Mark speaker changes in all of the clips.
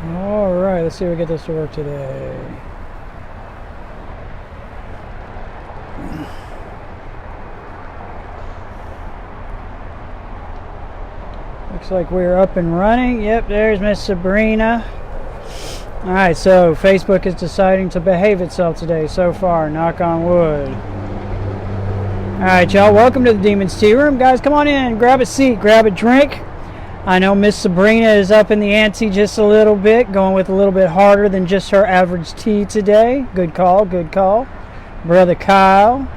Speaker 1: Alright, let's see if we get this to work today. Looks like we're up and running. Yep, there's Miss Sabrina. Alright, so Facebook is deciding to behave itself today so far. Knock on wood. Alright, y'all, welcome to the Demon's Tea Room. Guys, come on in, grab a seat, grab a drink. I know Miss Sabrina is up in the ante just a little bit, going with a little bit harder than just her average tea today. Good call, good call. Brother Kyle,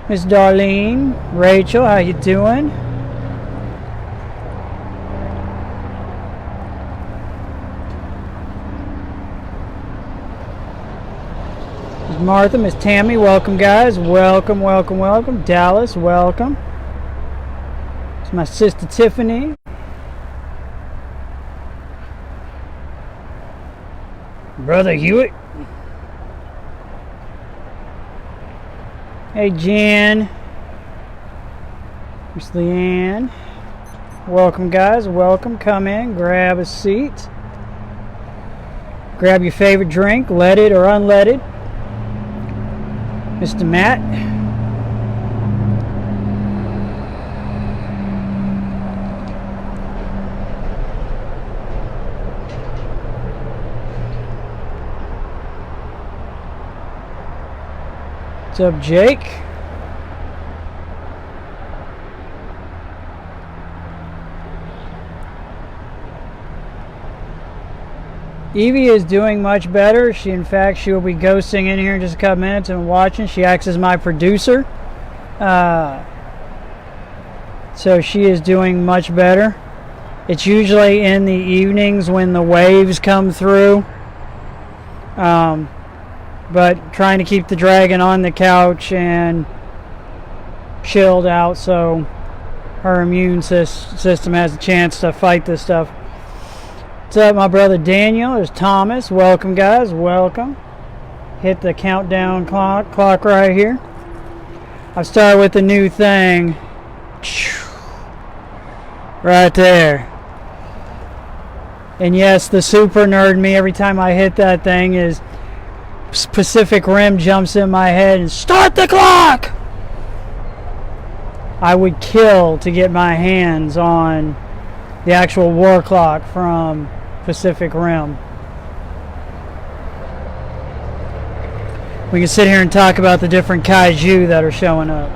Speaker 1: Miss Darlene, Rachel, how you doing? Miss Martha, Miss Tammy, welcome guys. Welcome, welcome, welcome. Dallas, welcome. It's my sister Tiffany. Brother Hewitt. Hey Jan. Miss Leanne. Welcome guys, welcome. Come in, grab a seat. Grab your favorite drink, leaded or unleaded. Mr. Matt. What's up, Jake? Evie is doing much better. She will be ghosting in here in just a couple minutes and watching. She acts as my producer. So she is doing much better. It's usually in the evenings when the waves come through. But trying to keep the dragon on the couch and chilled out so her immune system has a chance to fight this stuff. What's up, my brother Daniel? There's Thomas. Welcome, guys. Welcome. Hit the countdown clock right here. I've started with a new thing. Right there. And yes, the super nerd me, every time I hit that thing, is Pacific Rim jumps in my head and start the clock! I would kill to get my hands on the actual war clock from Pacific Rim. We can sit here and talk about the different kaiju that are showing up.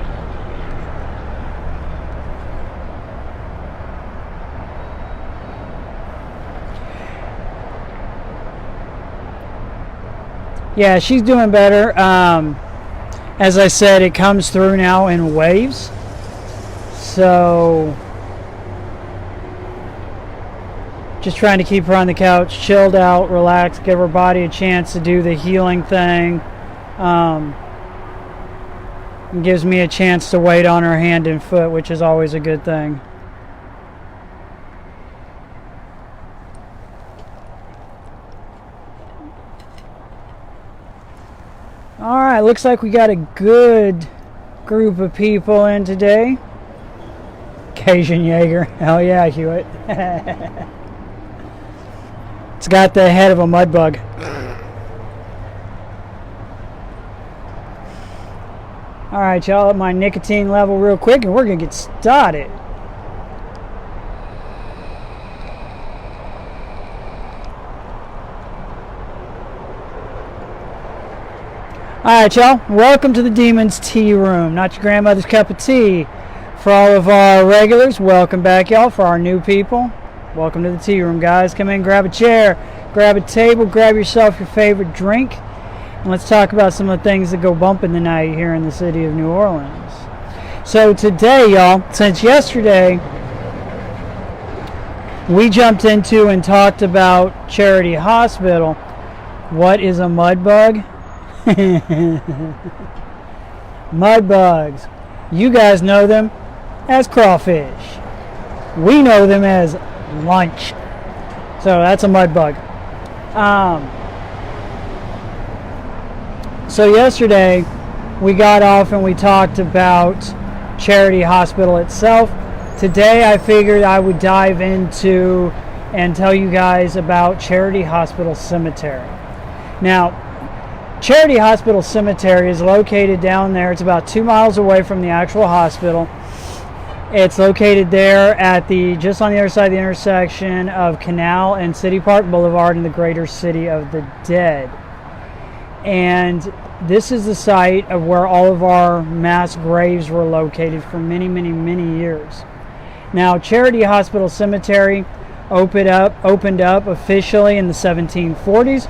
Speaker 1: Yeah, she's doing better. As I said, it comes through now in waves. So just trying to keep her on the couch, chilled out, relaxed, give her body a chance to do the healing thing. It gives me a chance to wait on her hand and foot, which is always a good thing. Alright, looks like we got a good group of people in today. Cajun Jaeger. Hell yeah, Hewitt. It's got the head of a mud bug. Alright, y'all, up my nicotine level real quick and we're going to get started. Alright, y'all, welcome to the Demon's Tea Room. Not your grandmother's cup of tea. For all of our regulars, welcome back, y'all. For our new people, welcome to the tea room, guys. Come in, grab a chair, grab a table, grab yourself your favorite drink, and let's talk about some of the things that go bumping tonight here in the city of New Orleans. So today, y'all, since yesterday, we jumped into and talked about Charity Hospital. What is a mud bug? Mud bugs. You guys know them as crawfish. We know them as lunch. So that's a mud bug. So yesterday we got off and we talked about Charity Hospital itself. Today I figured I would dive into and tell you guys about Charity Hospital Cemetery. Now, Charity Hospital Cemetery is located down there. It's about 2 miles away from the actual hospital. It's located there at just on the other side of the intersection of Canal and City Park Boulevard in the greater city of the dead. And this is the site of where all of our mass graves were located for many, many, many years. Now, Charity Hospital Cemetery opened up officially in the 1740s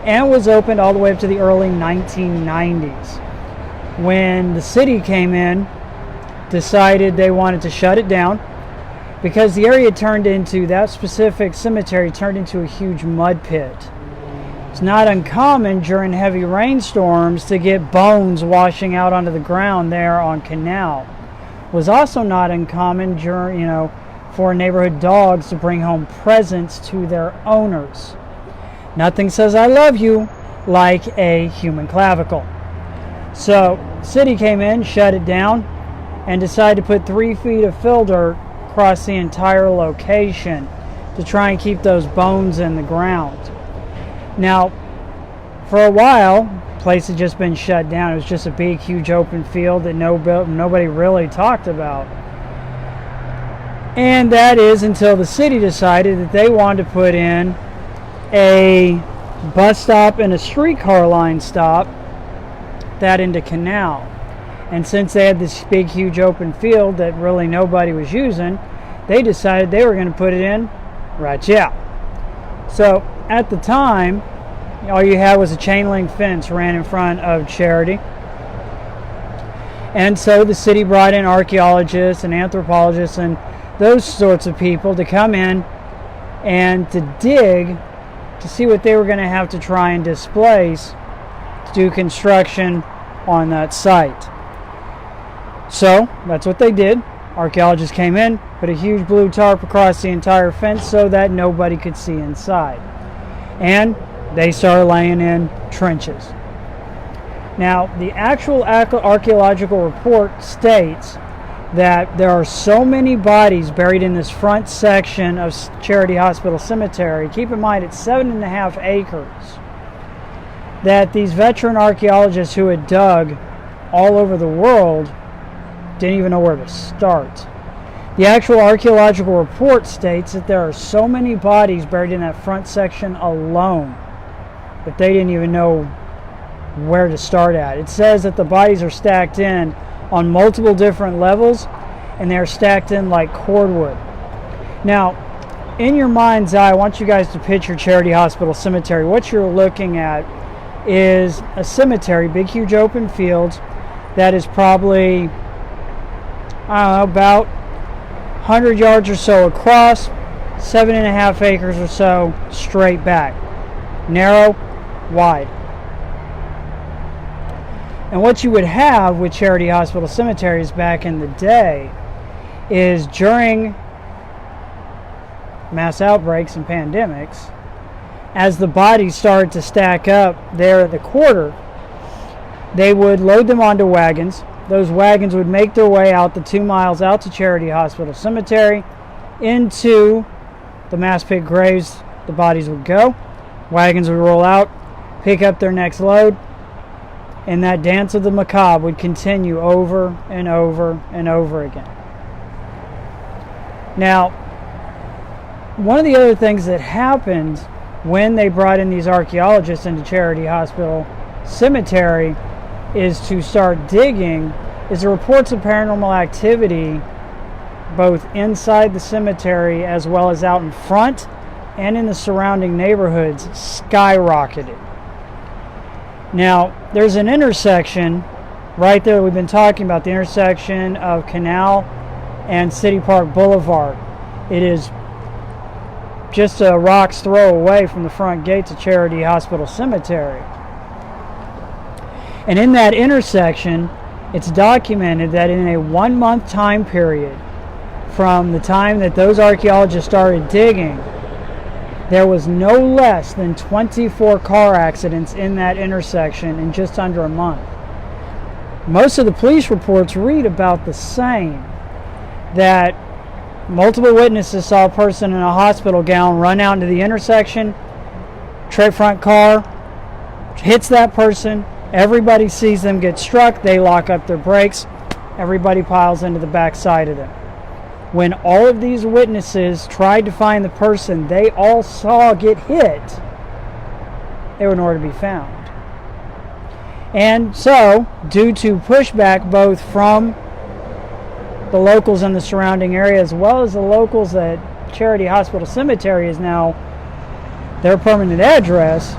Speaker 1: and was opened all the way up to the early 1990s. When the city came in, decided they wanted to shut it down because the area that specific cemetery turned into a huge mud pit. It's not uncommon during heavy rainstorms to get bones washing out onto the ground there on Canal. It was also not uncommon during, for neighborhood dogs to bring home presents to their owners. Nothing says I love you like a human clavicle. So, city came in, shut it down, and decided to put 3 feet of fill dirt across the entire location to try and keep those bones in the ground. Now, for a while, the place had just been shut down. It was just a big, huge open field that nobody really talked about. And that is until the city decided that they wanted to put in a bus stop and a streetcar line stop that into Canal. And since they had this big, huge open field that really nobody was using, they decided they were going to put it in right here. So at the time, all you had was a chain link fence ran in front of Charity. And so the city brought in archaeologists and anthropologists and those sorts of people to come in and to dig to see what they were going to have to try and displace to do construction on that site. So that's what they did. Archaeologists came in, put a huge blue tarp across the entire fence so that nobody could see inside. And they started laying in trenches. Now, the actual archaeological report states that there are so many bodies buried in this front section of Charity Hospital Cemetery. Keep in mind, it's 7.5 acres. That these veteran archaeologists who had dug all over the world didn't even know where to start. The actual archaeological report states that there are so many bodies buried in that front section alone that they didn't even know where to start at. It says that the bodies are stacked in on multiple different levels, and they're stacked in like cordwood. Now, in your mind's eye, I want you guys to picture Charity Hospital Cemetery. What you're looking at is a cemetery, big, huge open fields that is probably, about 100 yards or so across, 7.5 acres or so straight back. Narrow, wide. And what you would have with Charity Hospital Cemeteries back in the day is during mass outbreaks and pandemics, as the bodies started to stack up there at the quarter, they would load them onto wagons. Those wagons would make their way out the 2 miles out to Charity Hospital Cemetery into the mass pit graves. The bodies would go. Wagons would roll out, pick up their next load, and that dance of the macabre would continue over and over and over again. Now, one of the other things that happened when they brought in these archaeologists into Charity Hospital Cemetery is to start digging, is the reports of paranormal activity both inside the cemetery as well as out in front and in the surrounding neighborhoods skyrocketed. Now, there's an intersection right there that we've been talking about, the intersection of Canal and City Park Boulevard. It is just a rock's throw away from the front gates of Charity Hospital Cemetery. And in that intersection, it's documented that in a 1-month time period from the time that those archaeologists started digging, there was no less than 24 car accidents in that intersection in just under a month. Most of the police reports read about the same, that multiple witnesses saw a person in a hospital gown run out into the intersection, trade front car, hits that person, everybody sees them get struck, they lock up their brakes, everybody piles into the back side of them. When all of these witnesses tried to find the person they all saw get hit, they were nowhere to be found. And so, due to pushback both from the locals in the surrounding area as well as the locals at Charity Hospital Cemetery is now their permanent address,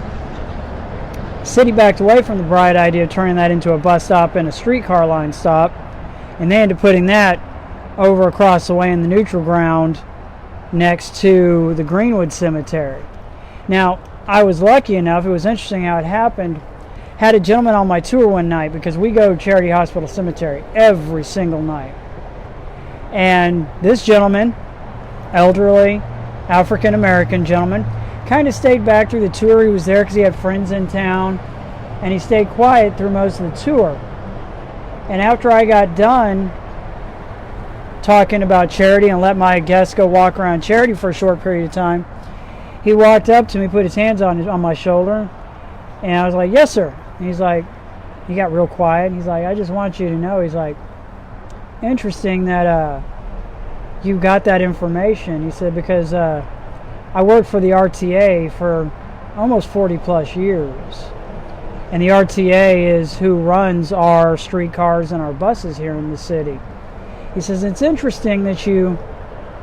Speaker 1: the city backed away from the bright idea of turning that into a bus stop and a streetcar line stop, and they ended up putting that over across the way in the neutral ground next to the Greenwood Cemetery. Now, I was lucky enough, it was interesting how it happened, had a gentleman on my tour one night, because we go to Charity Hospital Cemetery every single night. And this gentleman, elderly, African-American gentleman, kind of stayed back through the tour. He was there because he had friends in town, and he stayed quiet through most of the tour. And after I got done talking about Charity and let my guests go walk around Charity for a short period of time, he walked up to me, put his hands on my shoulder, and I was like, "Yes, sir." And he's like, he got real quiet. He's like, "I just want you to know," he's like, "interesting that you got that information." He said, "because I worked for the RTA for almost 40 plus years. And the RTA is who runs our streetcars and our buses here in the city." He says, "It's interesting that you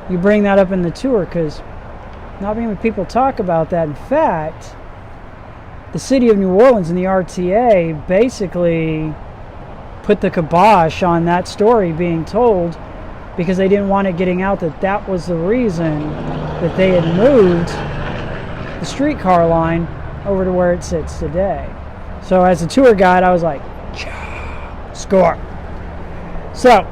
Speaker 1: bring that up in the tour, because not many people talk about that. In fact, the city of New Orleans and the RTA basically put the kibosh on that story being told because they didn't want it getting out that that was the reason that they had moved the streetcar line over to where it sits today." So as a tour guide, I was like, score. So,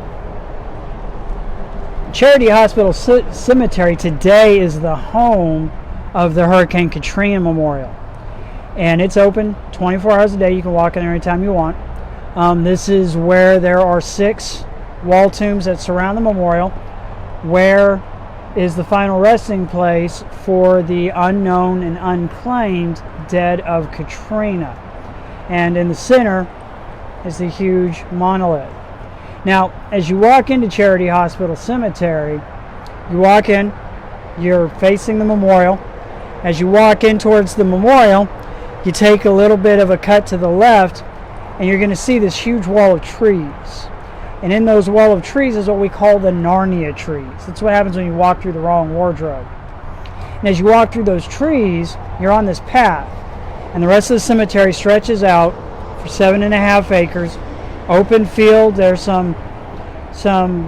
Speaker 1: Charity Hospital Cemetery today is the home of the Hurricane Katrina Memorial. And it's open 24 hours a day. You can walk in there anytime you want. This is where there are 6 wall tombs that surround the memorial, where is the final resting place for the unknown and unclaimed dead of Katrina. And in the center is the huge monolith. Now, as you walk into Charity Hospital Cemetery, you walk in, you're facing the memorial. As you walk in towards the memorial, you take a little bit of a cut to the left, and you're going to see this huge wall of trees. And in those wall of trees is what we call the Narnia trees. That's what happens when you walk through the wrong wardrobe. And as you walk through those trees, you're on this path. And the rest of the cemetery stretches out for 7.5 acres. Open field. There's some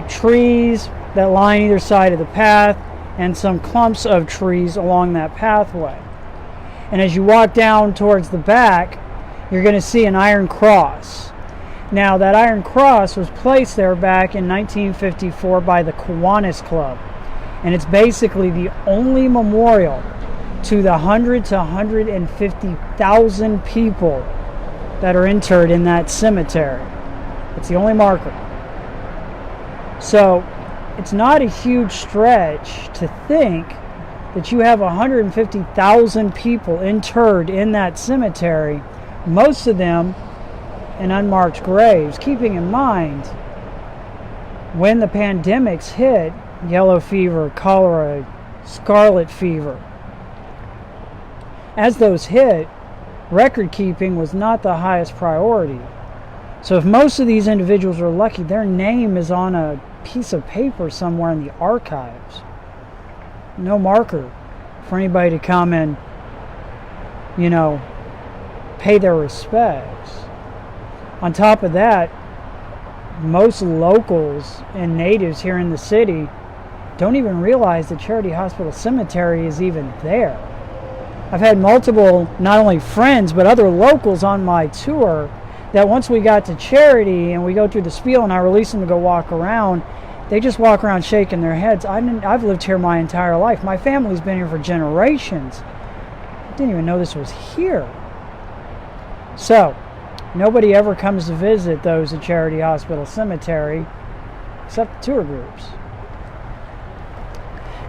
Speaker 1: trees that line either side of the path, and some clumps of trees along that pathway. And as you walk down towards the back, you're going to see an iron cross. Now, that iron cross was placed there back in 1954 by the Kiwanis Club. And it's basically the only memorial to the 100 to 150,000 people that are interred in that cemetery. It's the only marker. So, it's not a huge stretch to think that you have 150,000 people interred in that cemetery, most of them in unmarked graves, keeping in mind when the pandemics hit, yellow fever, cholera, scarlet fever, as those hit, record keeping was not the highest priority. So if most of these individuals are lucky, their name is on a piece of paper somewhere in the archives. No marker for anybody to come and, pay their respects. On top of that, most locals and natives here in the city don't even realize that Charity Hospital Cemetery is even there. I've had multiple, not only friends, but other locals on my tour that once we got to Charity and we go through the spiel and I release them to go walk around, they just walk around shaking their heads. I've lived here my entire life. My family's been here for generations. I didn't even know this was here. So, nobody ever comes to visit those at Charity Hospital Cemetery except the tour groups.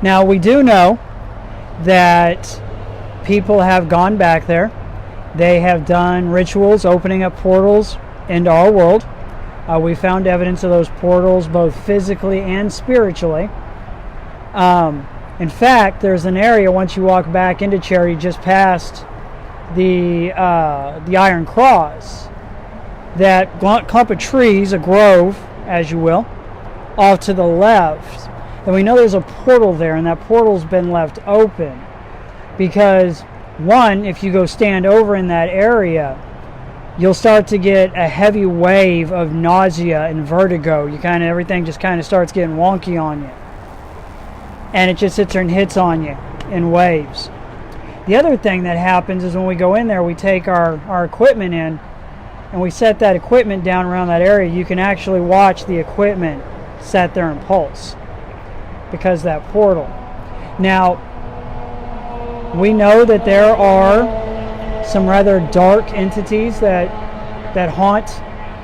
Speaker 1: Now, we do know that people have gone back there. They have done rituals opening up portals into our world. We found evidence of those portals both physically and spiritually. In fact, there's an area once you walk back into Charity, just past the Iron Cross, that clump of trees, a grove, as you will, off to the left. And we know there's a portal there, and that portal's been left open because, one, if you go stand over in that area, you'll start to get a heavy wave of nausea and vertigo. Everything just kind of starts getting wonky on you, and it just sits there and hits on you in waves. The other thing that happens is when we go in there, we take our equipment in, and we set that equipment down around that area. You can actually watch the equipment sit there and pulse because of that portal. Now, we know that there are some rather dark entities that haunt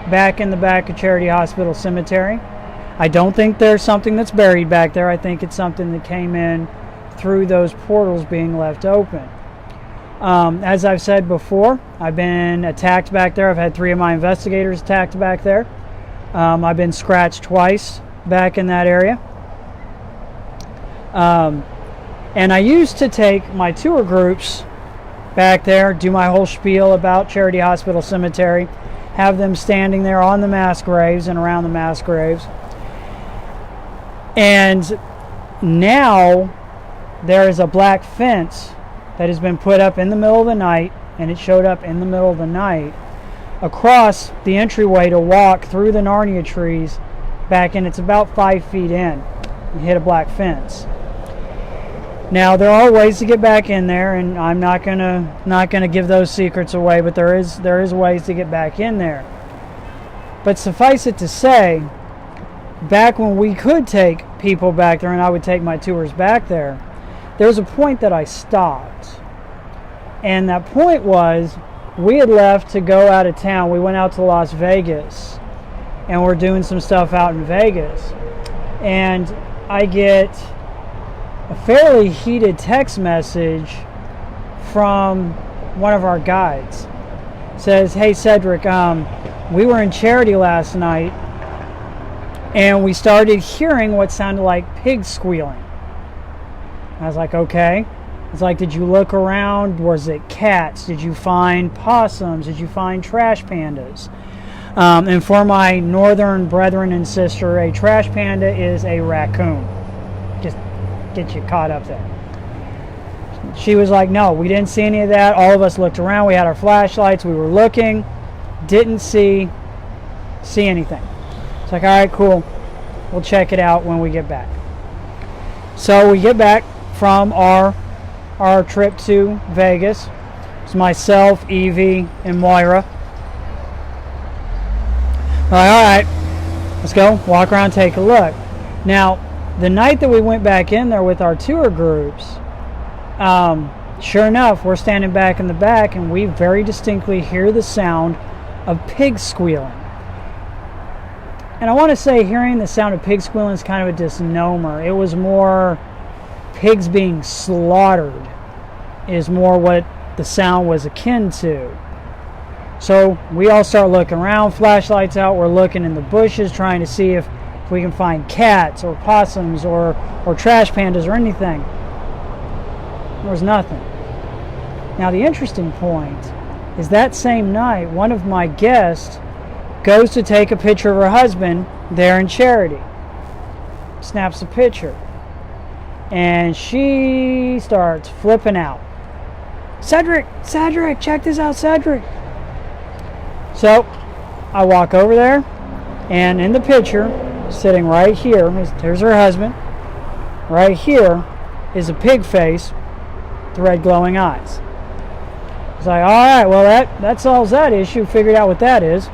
Speaker 1: back in the back of Charity Hospital Cemetery. I don't think there's something that's buried back there. I think it's something that came in through those portals being left open. As I've said before, I've been attacked back there. I've had 3 of my investigators attacked back there. I've been scratched twice back in that area. And I used to take my tour groups back there, do my whole spiel about Charity Hospital Cemetery, have them standing there on the mass graves and around the mass graves. And now there is a black fence that has been put up in the middle of the night, and it showed up in the middle of the night, across the entryway to walk through the Narnia trees back in. It's about 5 feet in. You hit a black fence. Now, there are ways to get back in there, and I'm not gonna give those secrets away, but there is ways to get back in there. But suffice it to say, back when we could take people back there, and I would take my tours back there, there was a point that I stopped. And that point was, we had left to go out of town. We went out to Las Vegas, and we're doing some stuff out in Vegas. And I get a fairly heated text message from one of our guides. It says, "Hey Cedric, we were in Charity last night, and we started hearing what sounded like pigs squealing." I was like, okay. It's like, did you look around? Was it cats? Did you find possums? Did you find trash pandas? And for my northern brethren and sister, a trash panda is a raccoon. Just get you caught up there. She was like, no, we didn't see any of that. All of us looked around. We had our flashlights. We were looking. Didn't see anything. It's like, all right, cool. We'll check it out when we get back. So we get back from our trip to Vegas. It's myself, Evie, and Moira. All right, let's go walk around, take a look. Now, the night that we went back in there with our tour groups, sure enough, we're standing back in the back, and we very distinctly hear the sound of pigs squealing. And I want to say hearing the sound of pigs squealing is kind of a misnomer. It was more pigs being slaughtered is more what the sound was akin to. So we all start looking around, flashlights out, we're looking in the bushes trying to see if we can find cats or possums or trash pandas or anything. There was nothing. Now the interesting point is that same night, one of my guests goes to take a picture of her husband there in Charity. Snaps a picture. And she starts flipping out. Cedric, check this out, Cedric. So I walk over there, and in the picture, sitting right here, there's her husband. Right here is a pig face with red glowing eyes. It's like, all right, well that solves that issue. Figured out what that is.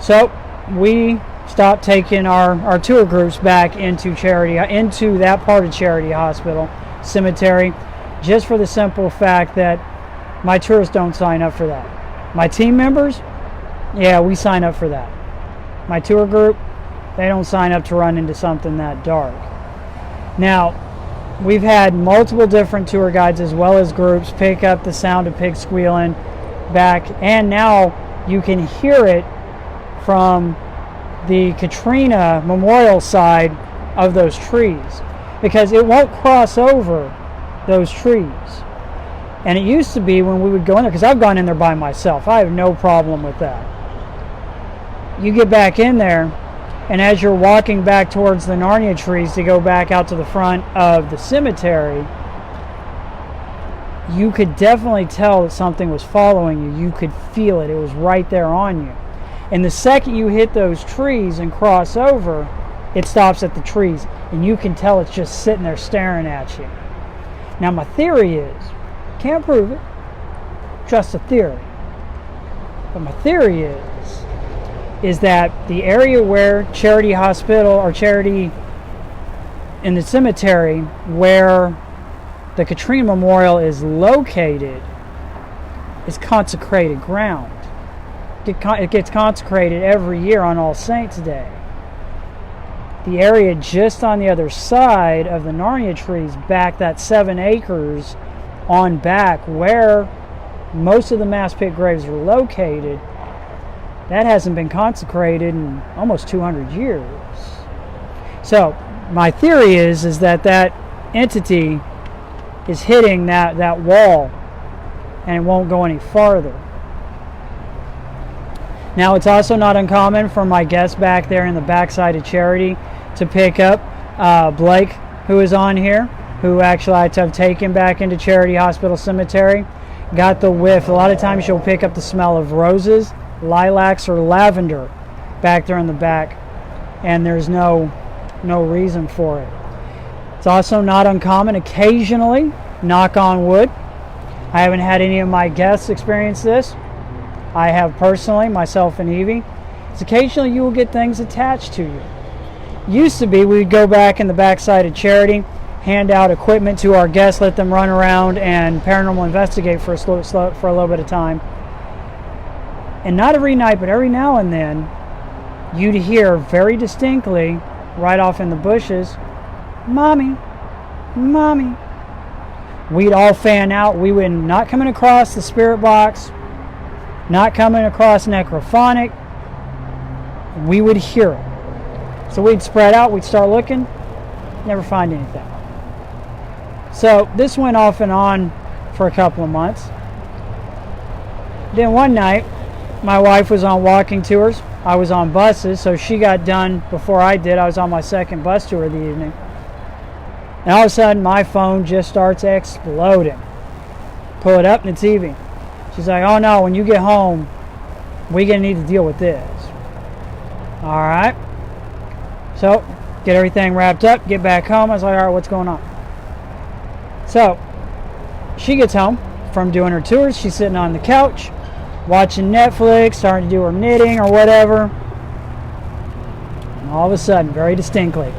Speaker 1: So we stopped taking our tour groups back into that part of Charity Hospital Cemetery, just for the simple fact that my tourists don't sign up for that. My team members, yeah, we sign up for that. My tour group, they don't sign up to run into something that dark. Now, we've had multiple different tour guides as well as groups pick up the sound of pigs squealing back, and now you can hear it from the Katrina Memorial side of those trees, because it won't cross over those trees. And it used to be when we would go in there, because I've gone in there by myself, I have no problem with that. You get back in there, and as you're walking back towards the Narnia trees to go back out to the front of the cemetery, you could definitely tell that something was following you. You could feel it. It was right there on you. And the second you hit those trees and cross over, it stops at the trees, and you can tell it's just sitting there staring at you. Now, my theory is, can't prove it, just a theory, but my theory is that the area where Charity Hospital, or Charity in the cemetery where the Katrina Memorial is located, is consecrated ground. It gets consecrated every year on All Saints Day. The area just on the other side of the Narnia trees, back that 7 acres on back where most of the mass pit graves are located, that hasn't been consecrated in almost 200 years. So my theory is that that entity is hitting that wall, and it won't go any farther. Now, it's also not uncommon for my guests back there in the backside of Charity to pick up Blake, who is on here, who actually I have taken back into Charity Hospital Cemetery. Got the whiff. A lot of times you'll pick up the smell of roses, lilacs, or lavender back there in the back, and there's no reason for it. It's also not uncommon occasionally, knock on wood, I haven't had any of my guests experience this. I have personally, myself and Evie. It's occasionally you will get things attached to you. Used to be we'd go back in the backside of Charity, hand out equipment to our guests, let them run around and paranormal investigate for a little bit of time. And not every night, but every now and then, you'd hear very distinctly, right off in the bushes, "Mommy, Mommy." We'd all fan out. We would not coming across the spirit box, not coming across necrophonic. We would hear it. So we'd spread out, we'd start looking, never find anything. So this went off and on for a couple of months. Then one night, my wife was on walking tours. I was on buses, so she got done before I did. I was on my second bus tour of the evening. And all of a sudden, my phone just starts exploding. Pull it up, and it's Evie. She's like, "Oh no, when you get home, we're going to need to deal with this." All right. So, get everything wrapped up, get back home. I was like, all right, what's going on? So, she gets home from doing her tours. She's sitting on the couch, watching Netflix, starting to do her knitting or whatever. And all of a sudden, very distinctly,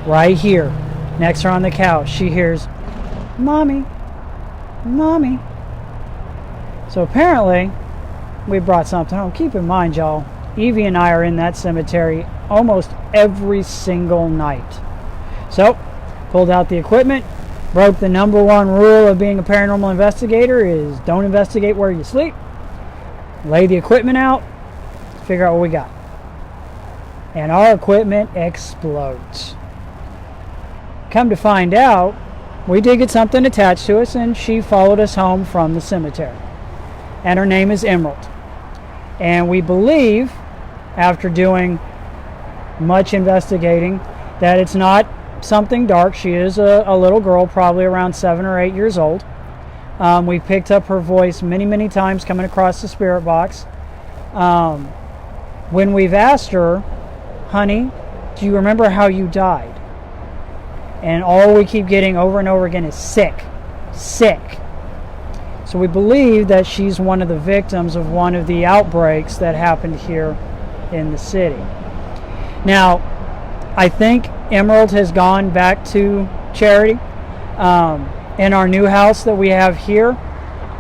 Speaker 1: right here, next to her on the couch, she hears, "Mommy, Mommy." So apparently, we brought something home. Keep in mind, y'all, Evie and I are in that cemetery almost every single night. So, pulled out the equipment, broke the number one rule of being a paranormal investigator is don't investigate where you sleep. Lay the equipment out, figure out what we got. And our equipment explodes. Come to find out, we did get something attached to us, and she followed us home from the cemetery. And her name is Emerald. And we believe, after doing much investigating, that it's not something dark. She is a little girl, probably around 7 or 8 years old. We picked up her voice many, many times coming across the spirit box. When we've asked her, "Honey, do you remember how you died?" And all we keep getting over and over again is sick, sick. So we believe that she's one of the victims of one of the outbreaks that happened here in the city. Now, I think Emerald has gone back to Charity. In our new house that we have here,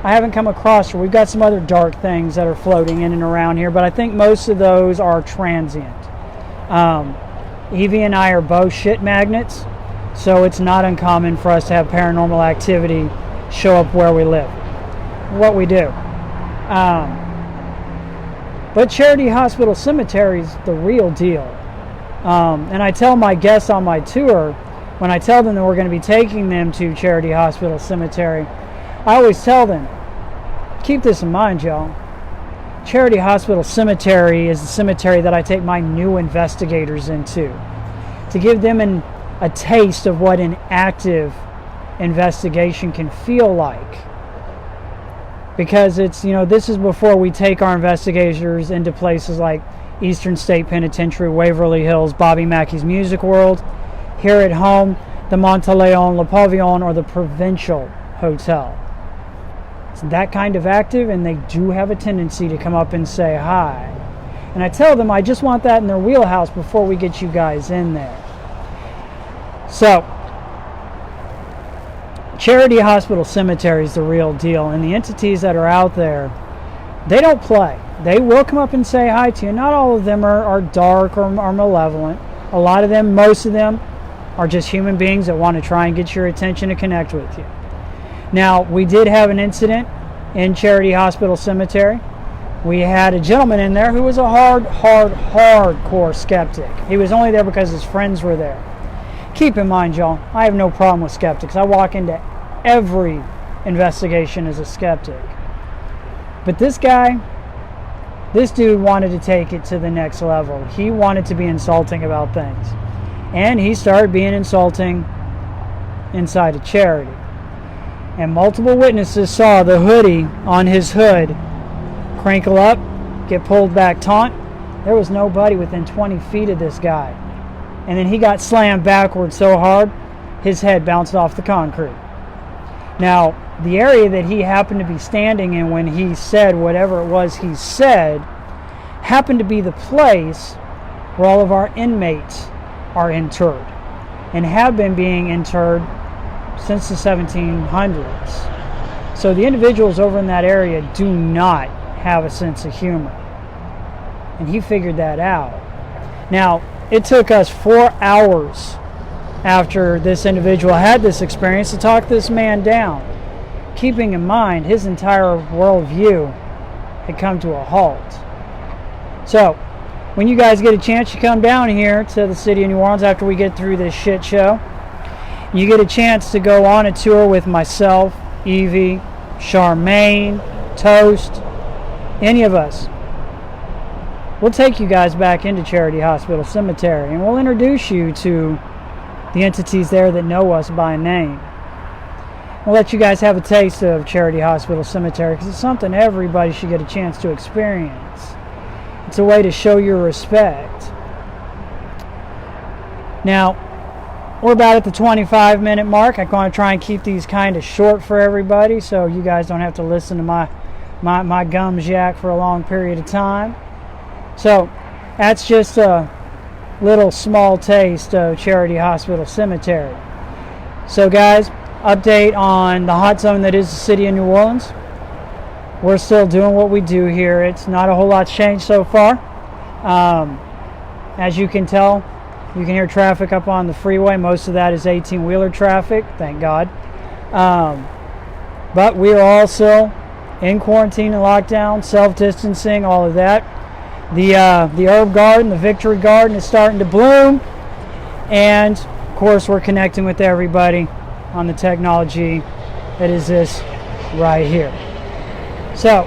Speaker 1: I haven't come across her. We've got some other dark things that are floating in and around here, but I think most of those are transient. Evie and I are both shit magnets. So it's not uncommon for us to have paranormal activity show up where we live, what we do. But Charity Hospital Cemetery is the real deal. And I tell my guests on my tour, when I tell them that we're going to be taking them to Charity Hospital Cemetery, I always tell them, keep this in mind, y'all. Charity Hospital Cemetery is the cemetery that I take my new investigators into, to give them a taste of what an active investigation can feel like. Because it's, this is before we take our investigators into places like Eastern State Penitentiary, Waverly Hills, Bobby Mackey's Music World, here at home, the Monteleone, Le Pavillon, or the Provincial Hotel. It's that kind of active, and they do have a tendency to come up and say hi. And I tell them I just want that in their wheelhouse before we get you guys in there. So, Charity Hospital Cemetery is the real deal, and the entities that are out there, they don't play. They will come up and say hi to you. Not all of them are dark or are malevolent. A lot of them, most of them, are just human beings that want to try and get your attention and connect with you. Now, we did have an incident in Charity Hospital Cemetery. We had a gentleman in there who was a hardcore skeptic. He was only there because his friends were there. Keep in mind, y'all, I have no problem with skeptics. I walk into every investigation as a skeptic. But this dude wanted to take it to the next level. He wanted to be insulting about things. And he started being insulting inside of Charity. And multiple witnesses saw the hoodie on his hood crinkle up, get pulled back taut. There was nobody within 20 feet of this guy. And then he got slammed backward so hard, his head bounced off the concrete. Now, the area that he happened to be standing in when he said whatever it was he said happened to be the place where all of our inmates are interred and have been being interred since the 1700s. So the individuals over in that area do not have a sense of humor. And he figured that out. Now, it took us 4 hours after this individual had this experience to talk this man down, keeping in mind his entire worldview had come to a halt. So, when you guys get a chance, you come down here to the city of New Orleans after we get through this shit show. You get a chance to go on a tour with myself, Evie, Charmaine, Toast, any of us. We'll take you guys back into Charity Hospital Cemetery, and we'll introduce you to the entities there that know us by name. We'll let you guys have a taste of Charity Hospital Cemetery, because it's something everybody should get a chance to experience. It's a way to show your respect. Now, we're about at the 25-minute mark. I'm going to try and keep these kind of short for everybody, so you guys don't have to listen to my gums yak for a long period of time. So, that's just a little small taste of Charity Hospital Cemetery. So, guys, update on the hot zone that is the city of New Orleans. We're still doing what we do here. It's not a whole lot's changed so far. As you can tell, you can hear traffic up on the freeway. Most of that is 18-wheeler traffic, thank God. But we are also in quarantine and lockdown, self-distancing, all of that. The herb garden, the victory garden is starting to bloom. And, of course, we're connecting with everybody on the technology that is this right here. So,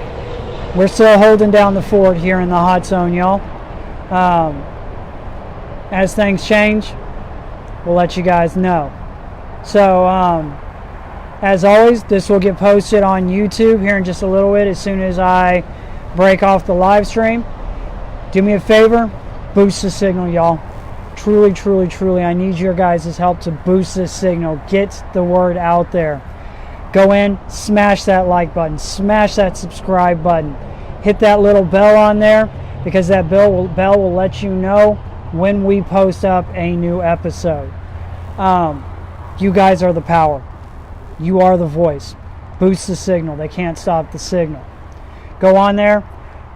Speaker 1: we're still holding down the fort here in the hot zone, y'all. As things change, we'll let you guys know. So, as always, this will get posted on YouTube here in just a little bit as soon as I break off the live stream. Do me a favor, boost the signal, y'all. Truly, truly, truly, I need your guys' help to boost this signal. Get the word out there. Go in, smash that like button, smash that subscribe button. Hit that little bell on there, because that bell will let you know when we post up a new episode. You guys are the power. You are the voice. Boost the signal. They can't stop the signal. Go on there.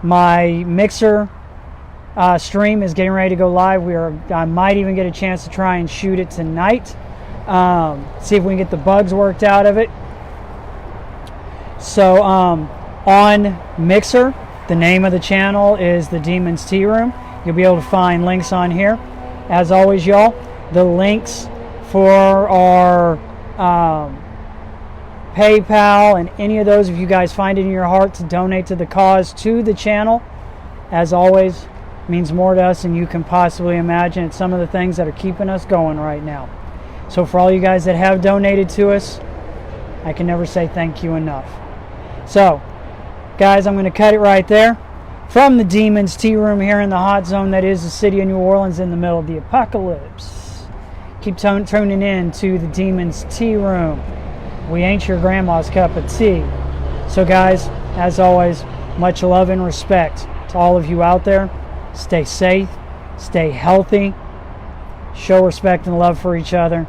Speaker 1: My Mixer stream is getting ready to go live. I might even get a chance to try and shoot it tonight. See if we can get the bugs worked out of it. So on Mixer, the name of the channel is the Demon's Tea Room. You'll be able to find links on here. As always, y'all, the links for our PayPal and any of those, if you guys find it in your heart to donate to the cause, to the channel, as always, means more to us than you can possibly imagine. It's some of the things that are keeping us going right now. So for all you guys that have donated to us, I can never say thank you enough. So, guys, I'm going to cut it right there. From the Demon's Tea Room here in the hot zone that is the city of New Orleans in the middle of the apocalypse. Keep tuning in to the Demon's Tea Room. We ain't your grandma's cup of tea. So, guys, as always, much love and respect to all of you out there. Stay safe, stay healthy, show respect and love for each other,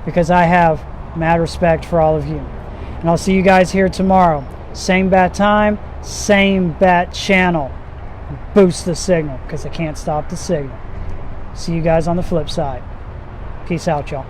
Speaker 1: because I have mad respect for all of you. And I'll see you guys here tomorrow. Same bat time, same bat channel. Boost the signal, because I can't stop the signal. See you guys on the flip side. Peace out, y'all.